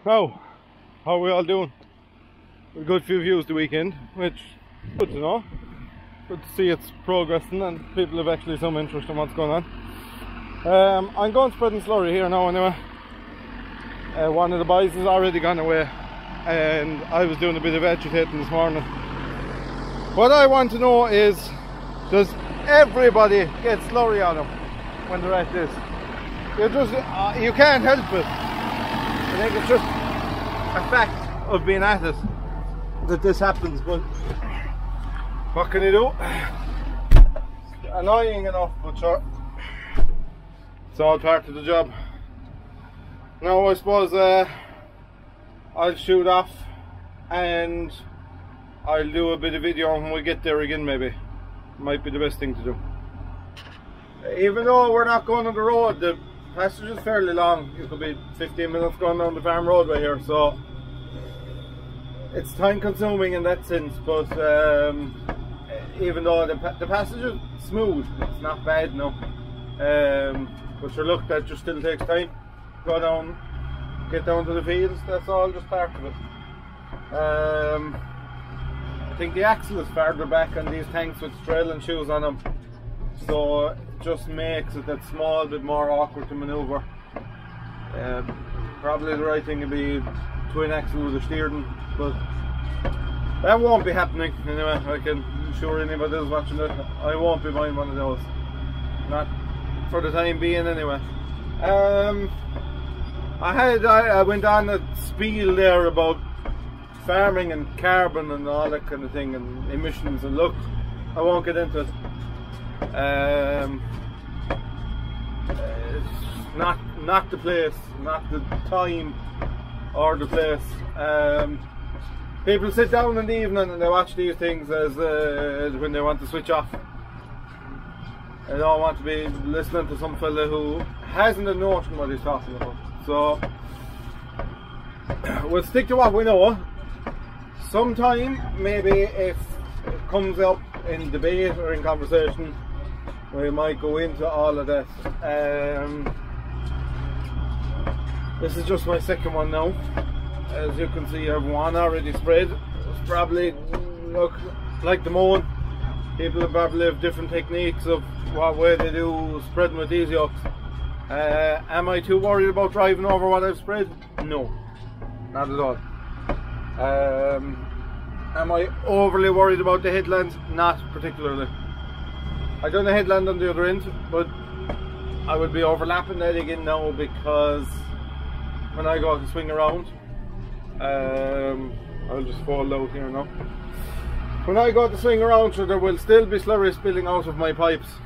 Now, how are we all doing? A good few views the weekend, which is good to know. Good to see it's progressing and people have actually some interest in what's going on. I'm going spreading slurry here now anyway. One of the boys has already gone away and I was doing a bit of agitating this morning. What I want to know is, does everybody get slurry on them when they're at this? You can't help it. I think it's just a fact of being at it that this happens, but what can you do? It's annoying enough, but sure, it's all part of the job. Now I suppose I'll shoot off and I'll do a bit of video when we get there again. Maybe might be the best thing to do. Even though we're not going on the road, the passage is fairly long. It could be 15 minutes going down the farm roadway here, so it's time consuming in that sense. But even though the passage is smooth, it's not bad, no. But sure, look, that just still takes time. Go down, get down to the fields, that's all just part of it. I think the axle is farther back on these tanks with trailing shoes on them, so it just makes it that small bit more awkward to manoeuvre. Probably the right thing would be twin axle with a steering, but that won't be happening anyway. I can assure anybody who's watching it, I won't be buying one of those, not for the time being anyway. I went on a spiel there about farming and carbon and all that kind of thing and emissions, and look, I won't get into it. It's not the place, not the time or the place. People sit down in the evening and they watch these things as when they want to switch off. I don't want to be listening to some fella who hasn't a notion what he's talking about. So we'll stick to what we know. Sometime, maybe if it comes up in debate or in conversation, we might go into all of that. This is just my second one now. As you can see, I've one already spread. It's probably look like the mowing. People probably have different techniques of what way they do spreading with these yokes. Am I too worried about driving over what I've spread? No, not at all. Am I overly worried about the headlands? Not particularly. I done a headland on the other end, but I would be overlapping that again now, because when I go to swing around, I'll just fall out here now. When I go to swing around, so there will still be slurry spilling out of my pipes.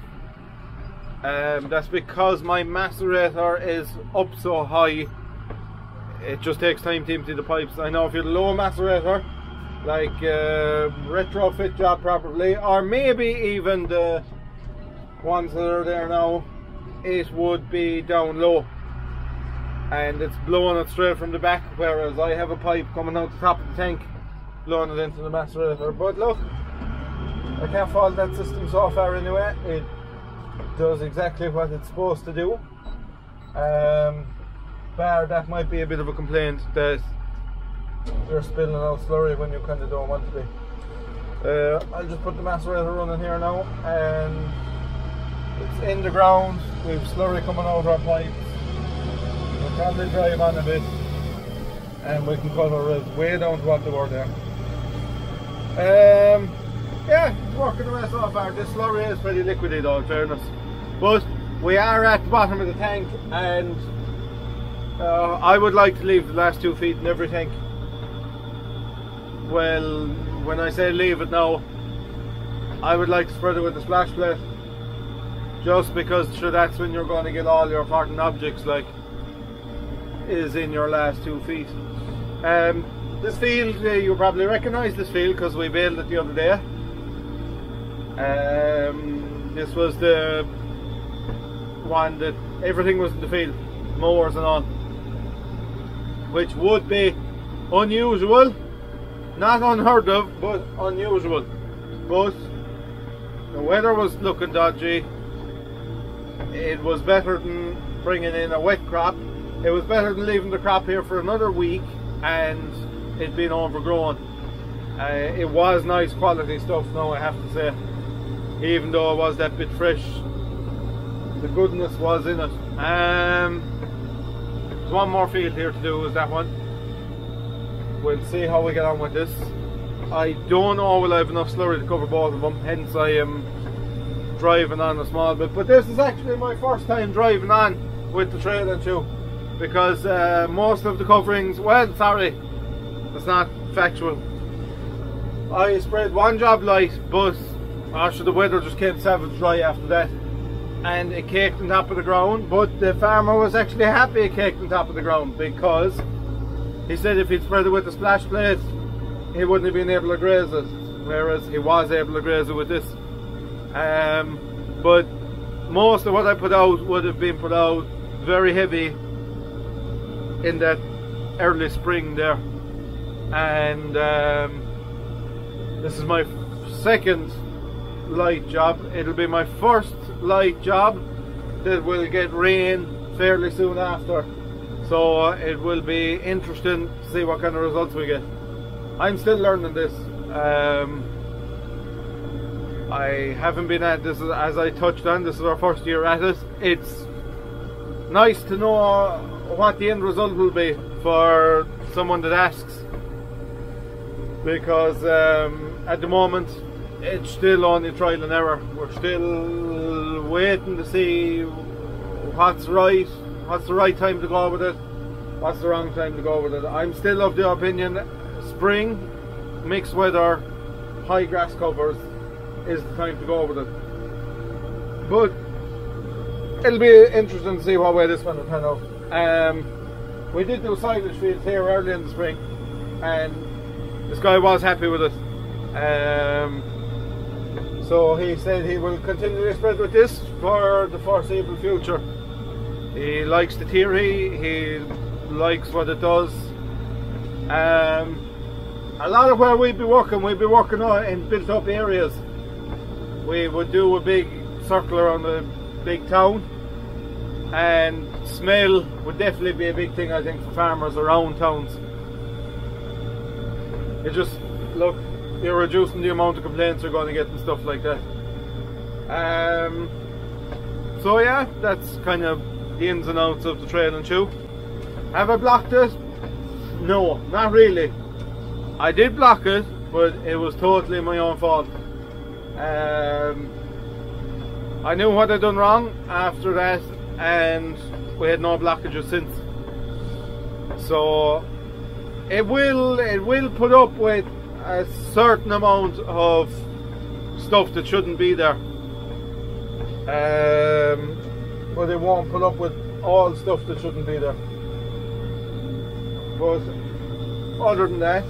That's because my macerator is up so high, it just takes time to empty the pipes. I know if you're a low macerator, like retrofit job probably, or maybe even the ones that are there now, it would be down low and it's blowing it straight from the back, whereas I have a pipe coming out the top of the tank blowing it into the macerator. But look, I can't fault that system so far anyway. It does exactly what it's supposed to do. Bar that might be a bit of a complaint that you're spilling out slurry when you kind of don't want to be. I'll just put the macerator running here now, and it's in the ground. We've slurry coming out our pipes. We'll probably drive on a bit and we can cover it way down to what they were there. Yeah, it's working away so far. This slurry is pretty liquidy though, in fairness. But we are at the bottom of the tank, and I would like to leave the last 2 feet in every tank. Well, when I say leave it now, I would like to spread it with a splash plate, just because sure, that's when you're going to get all your important objects, like is in your last 2 feet. This field, you probably recognise this field because we baled it the other day. This was the one that everything was in the field, mowers and all, which would be unusual, not unheard of, but unusual. But the weather was looking dodgy. It was better than bringing in a wet crop it was better than leaving the crop here for another week and it being overgrown. It was nice quality stuff now, I have to say, even though it was that bit fresh. The goodness was in it. There's one more field here to do, is that one. We'll see how we get on with this. I don't know will I have enough slurry to cover both of them, hence I am driving on a small bit. But this is actually my first time driving on with the trail and shoe, because most of the coverings, well, sorry, that's not factual. I sprayed one job light, but after the weather just came savage dry after that, and it caked on top of the ground. But the farmer was actually happy it caked on top of the ground, because he said if he'd spread it with the splash plate he wouldn't have been able to graze it, whereas he was able to graze it with this. But most of what I put out would have been put out very heavy in that early spring there, and this is my second light job. It'll be my first light job that will get rain fairly soon after, so it will be interesting to see what kind of results we get. I'm still learning this. I haven't been at this, as I touched on, this is our first year at it. It's nice to know what the end result will be for someone that asks, because at the moment it's still only trial and error. We're still waiting to see what's right, what's the right time to go with it, what's the wrong time to go with it. I'm still of the opinion spring, mixed weather, high grass covers is the time to go with it. But it'll be interesting to see what way this one will turn out. We did do silage fields here early in the spring, and this guy was happy with it. So he said he will continue to spread with this for the foreseeable future. He likes the theory, he likes what it does. A lot of where we'd be working on in built up areas. We would do a big circle around the big town, and smell would definitely be a big thing, I think, for farmers around towns. You just, look, you're reducing the amount of complaints you're going to get and stuff like that. So yeah, that's kind of the ins and outs of the trail and shoe. Have I blocked it? No, not really. I did block it, but it was totally my own fault. I knew what I'd done wrong after that, and we had no blockages since. So it will put up with a certain amount of stuff that shouldn't be there, but it won't put up with all stuff that shouldn't be there. But other than that,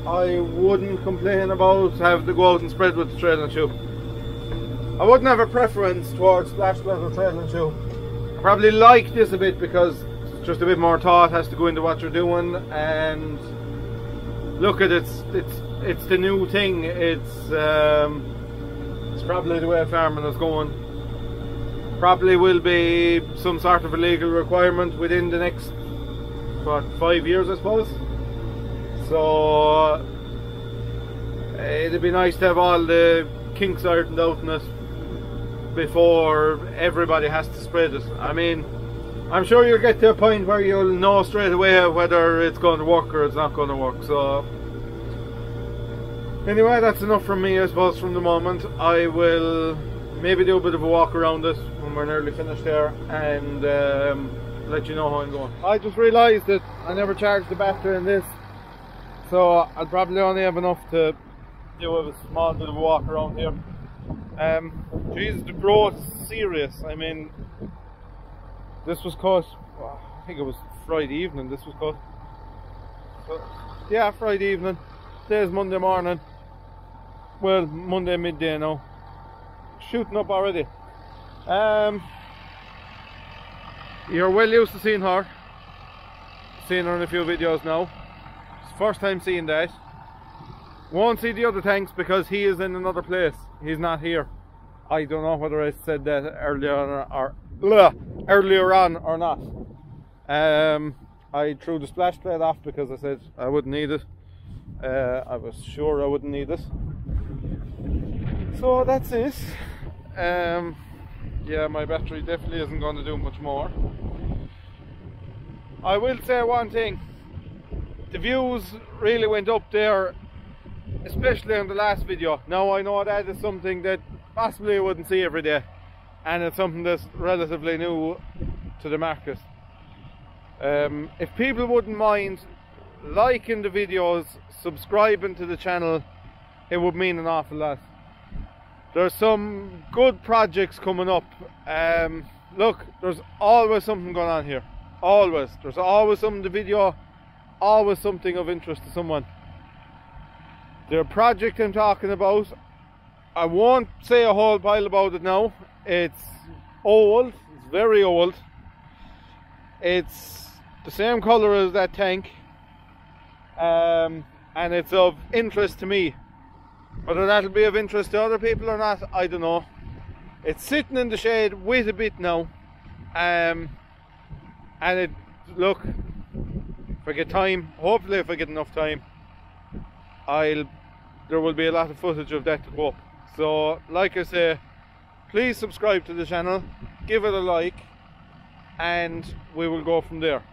I wouldn't complain about having to go out and spread with the trail and shoe. I wouldn't have a preference towards splash plate or trail and shoe. I probably like this a bit because it's just a bit more thought has to go into what you're doing, and look at it, it's the new thing. It's probably the way farming is going. Probably will be some sort of a legal requirement within the next, what, 5 years, I suppose. So it'd be nice to have all the kinks ironed out in it before everybody has to spread it. I mean, I'm sure you'll get to a point where you'll know straight away whether it's going to work or it's not going to work. So anyway, that's enough from me, I suppose, from the moment. I will maybe do a bit of a walk around it when we're nearly finished here, and let you know how I'm going. I just realised that I never charged the battery in this, so I'll probably only have enough to do a small bit of a walk around here. Jeez, the growth is serious. I mean, this was cut, I think it was Friday evening this was cut. So, yeah, Friday evening. Today's Monday morning. Well, Monday midday now. Shooting up already. You're well used to seeing her. Seen her in a few videos now. It's first time seeing that. Won't see the other tanks because he is in another place. He's not here. I don't know whether I said that earlier on or not. I threw the splash plate off because I said I wouldn't need it. I was sure I wouldn't need it. So that's it. Yeah, my battery definitely isn't going to do much more. I will say one thing. The views really went up there, especially on the last video. Now I know that is something that possibly I wouldn't see every day, and it's something that's relatively new to the market. If people wouldn't mind liking the videos, subscribing to the channel, it would mean an awful lot. There's some good projects coming up. Look, there's always something going on here. Always. There's always something to video, always something of interest to someone. The project I'm talking about, I won't say a whole pile about it now. It's old, it's very old. It's the same colour as that tank, and it's of interest to me. Whether that'll be of interest to other people or not, I don't know. It's sitting in the shade with a bit now, and it, look, if I get time, hopefully if I get enough time, there will be a lot of footage of that to go up. So like I say, please subscribe to the channel, give it a like, and we will go from there.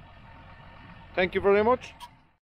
Thank you very much.